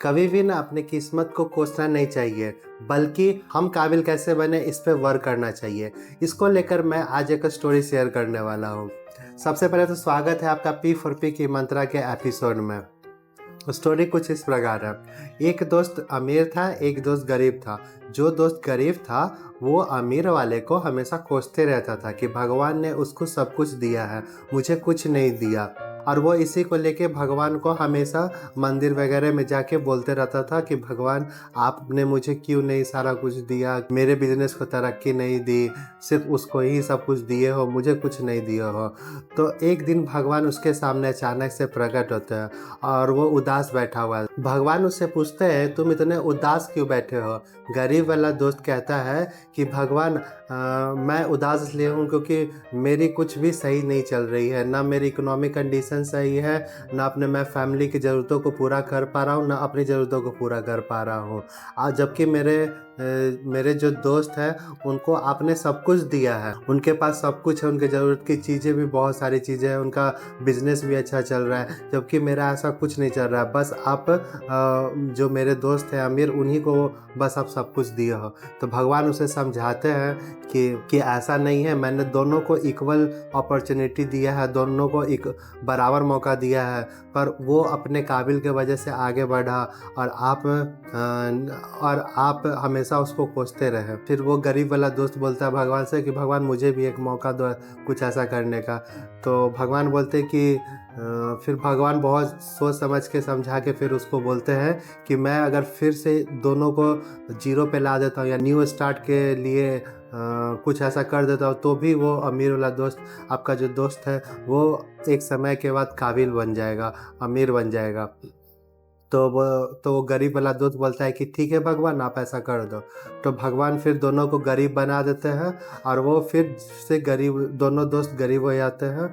कभी भी ना अपनी किस्मत को कोसना नहीं चाहिए, बल्कि हम काबिल कैसे बने इस पे वर्क करना चाहिए। इसको लेकर मैं आज एक स्टोरी शेयर करने वाला हूँ। सबसे पहले तो स्वागत है आपका पी फॉर पी की मंत्रा के एपिसोड में। स्टोरी कुछ इस प्रकार है। एक दोस्त अमीर था, एक दोस्त गरीब था। जो दोस्त गरीब था वो अमीर वाले को हमेशा कोसते रहता था कि भगवान ने उसको सब कुछ दिया है, मुझे कुछ नहीं दिया। और वो इसी को लेके भगवान को हमेशा मंदिर वगैरह में जाके बोलते रहता था कि भगवान आपने मुझे क्यों नहीं सारा कुछ दिया, मेरे बिजनेस को तरक्की नहीं दी, सिर्फ उसको ही सब कुछ दिए हो, मुझे कुछ नहीं दिए हो। तो एक दिन भगवान उसके सामने अचानक से प्रकट होते हैं और वो उदास बैठा हुआ है। भगवान उससे पूछते हैं तुम इतने उदास क्यों बैठे हो। गरीब वाला दोस्त कहता है कि भगवान मैं उदास इसलिए हूँ क्योंकि मेरी कुछ भी सही नहीं चल रही है, ना मेरी इकोनॉमिक कंडीशन सही है, ना अपने मैं फैमिली की ज़रूरतों को पूरा कर पा रहा हूँ, ना अपनी ज़रूरतों को पूरा कर पा रहा हूँ। आज जबकि मेरे जो दोस्त हैं उनको आपने सब कुछ दिया है, उनके पास सब कुछ है, उनके ज़रूरत की चीज़ें भी बहुत सारी चीज़ें हैं, उनका बिजनेस भी अच्छा चल रहा है, जबकि मेरा ऐसा कुछ नहीं चल रहा है। बस आप जो मेरे दोस्त हैं अमीर, उन्हीं को बस आप सब कुछ दिए हो। तो भगवान उसे समझाते हैं कि ऐसा नहीं है, मैंने दोनों को इक्वल अपॉर्चुनिटी दिया है, दोनों को एक बराबर मौका दिया है, पर वो अपने काबिल के वजह से आगे बढ़ा और आप हमेशा उसको कोसते रहे। फिर वो गरीब वाला दोस्त बोलता है भगवान से कि भगवान मुझे भी एक मौका दो कुछ ऐसा करने का। तो भगवान बोलते कि फिर भगवान बहुत सोच समझ के समझा के फिर उसको बोलते हैं कि मैं अगर फिर से दोनों को जीरो पे ला देता हूँ या न्यू स्टार्ट के लिए कुछ ऐसा कर देता हूँ, तो भी वो अमीर वाला दोस्त, आपका जो दोस्त है, वो एक समय के बाद काबिल बन जाएगा, अमीर बन जाएगा। तो वो गरीब वाला दोस्त बोलता है कि ठीक है भगवान आप ऐसा कर दो। तो भगवान फिर दोनों को गरीब बना देते हैं और वो फिर से गरीब, दोनों दोस्त गरीब हो जाते हैं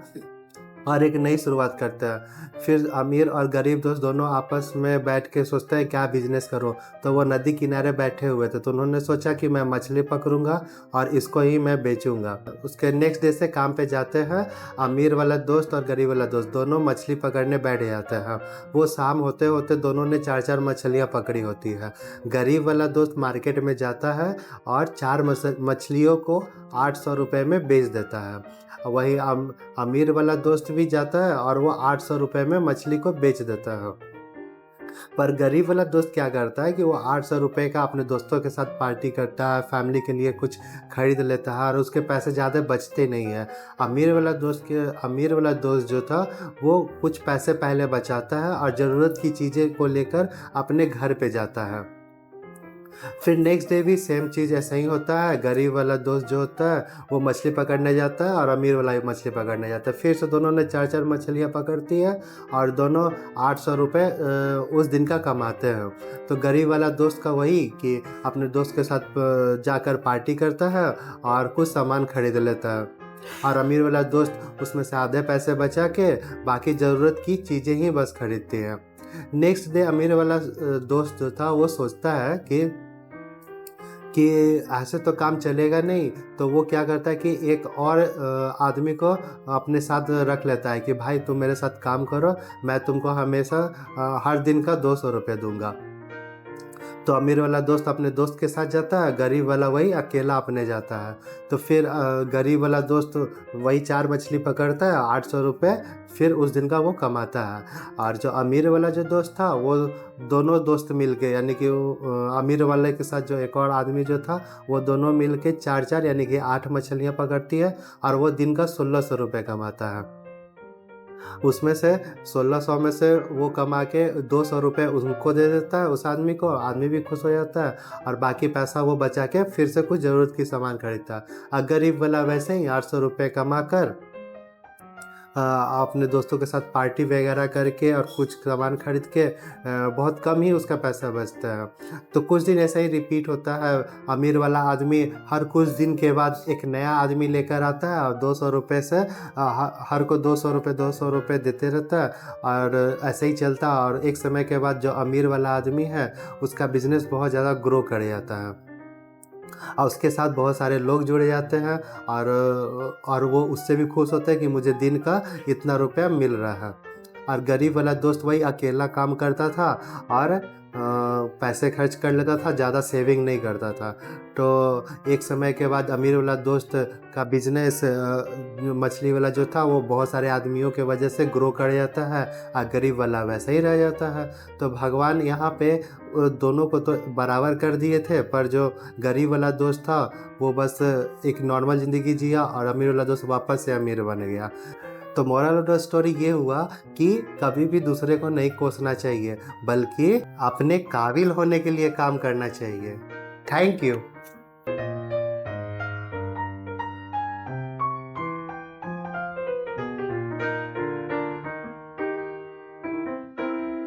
और एक नई शुरुआत करते हैं। फिर अमीर और गरीब दोस्त दोनों आपस में बैठ के सोचते हैं क्या बिजनेस करो। तो वो नदी किनारे बैठे हुए थे, तो उन्होंने सोचा कि मैं मछली पकड़ूंगा और इसको ही मैं बेचूंगा। उसके नेक्स्ट डे से काम पे जाते हैं। अमीर वाला दोस्त और गरीब वाला दोस्त दोनों मछली पकड़ने बैठ जाते हैं। वो शाम होते होते दोनों ने 4-4 मछलियाँ पकड़ी होती है। गरीब वाला दोस्त मार्केट में जाता है और 4 मछलियों को 800 रुपये में बेच देता है। वही अमीर वाला दोस्त भी जाता है और वो 800 रुपये में मछली को बेच देता है। पर गरीब वाला दोस्त क्या करता है कि वो 800 रुपये का अपने दोस्तों के साथ पार्टी करता है, फैमिली के लिए कुछ खरीद लेता है और उसके पैसे ज़्यादा बचते नहीं हैं। अमीर वाला दोस्त जो था वो कुछ पैसे पहले बचाता है और ज़रूरत की चीज़ें को लेकर अपने घर पे जाता है। फिर नेक्स्ट डे भी सेम चीज़ ऐसा ही होता है। गरीब वाला दोस्त जो होता है वो मछली पकड़ने जाता है और अमीर वाला भी मछली पकड़ने जाता है। फिर से दोनों ने 4-4 मछलियाँ पकड़ती है और दोनों 800 रुपये उस दिन का कमाते हैं। तो गरीब वाला दोस्त का वही कि अपने दोस्त के साथ जाकर पार्टी करता है और कुछ सामान खरीद लेता है, और अमीर वाला दोस्त उसमें से आधे पैसे बचा के बाकी ज़रूरत की चीज़ें ही बस खरीदती है। नेक्स्ट डे अमीर वाला दोस्त जो था वो सोचता है कि ऐसे तो काम चलेगा नहीं। तो वो क्या करता है कि एक और आदमी को अपने साथ रख लेता है कि भाई तुम मेरे साथ काम करो, मैं तुमको हमेशा हर दिन का 200 रुपये दूंगा। तो अमीर वाला दोस्त अपने दोस्त के साथ जाता है, गरीब वाला वही अकेला अपने जाता है। तो फिर गरीब वाला दोस्त वही 4 मछली पकड़ता है, 800 रुपये फिर उस दिन का वो कमाता है। और जो अमीर वाला जो दोस्त था वो दोनों दोस्त मिल के, यानी कि अमीर वाले के साथ जो एक और आदमी जो था, वो दोनों मिल के 4-4 यानी कि 8 मछलियाँ पकड़ती है और वो दिन का 1600 रुपये कमाता है। उसमें से 1600 में से वो कमा के 200 रुपये उनको दे देता है, उस आदमी को, आदमी भी खुश हो जाता है और बाकी पैसा वो बचा के फिर से कुछ ज़रूरत की सामान खरीदता है। गरीब वाला वैसे ही 800 रुपये कमा कर अपने दोस्तों के साथ पार्टी वगैरह करके और कुछ सामान खरीद के बहुत कम ही उसका पैसा बचता है। तो कुछ दिन ऐसा ही रिपीट होता है। अमीर वाला आदमी हर कुछ दिन के बाद एक नया आदमी लेकर आता है और 200 रुपये से हर को 200 रुपये देते रहता है और ऐसे ही चलता है। और एक समय के बाद जो अमीर वाला आदमी है उसका बिजनेस बहुत ज़्यादा ग्रो कर जाता है और उसके साथ बहुत सारे लोग जुड़ जाते हैं और वो उससे भी खुश होते हैं कि मुझे दिन का इतना रुपया मिल रहा है। और गरीब वाला दोस्त वही अकेला काम करता था और पैसे खर्च कर लेता था, ज़्यादा सेविंग नहीं करता था। तो एक समय के बाद अमीर वाला दोस्त का बिजनेस मछली वाला जो था वो बहुत सारे आदमियों के वजह से ग्रो कर जाता है और गरीब वाला वैसे ही रह जाता है। तो भगवान यहाँ पे दोनों को तो बराबर कर दिए थे, पर जो गरीब वाला दोस्त था वो बस एक नॉर्मल ज़िंदगी जिया और अमीर वाला दोस्त वापस से अमीर बन गया। तो मोरल ऑफ द स्टोरी ये हुआ कि कभी भी दूसरे को नहीं कोसना चाहिए, बल्कि अपने काबिल होने के लिए काम करना चाहिए। Thank you.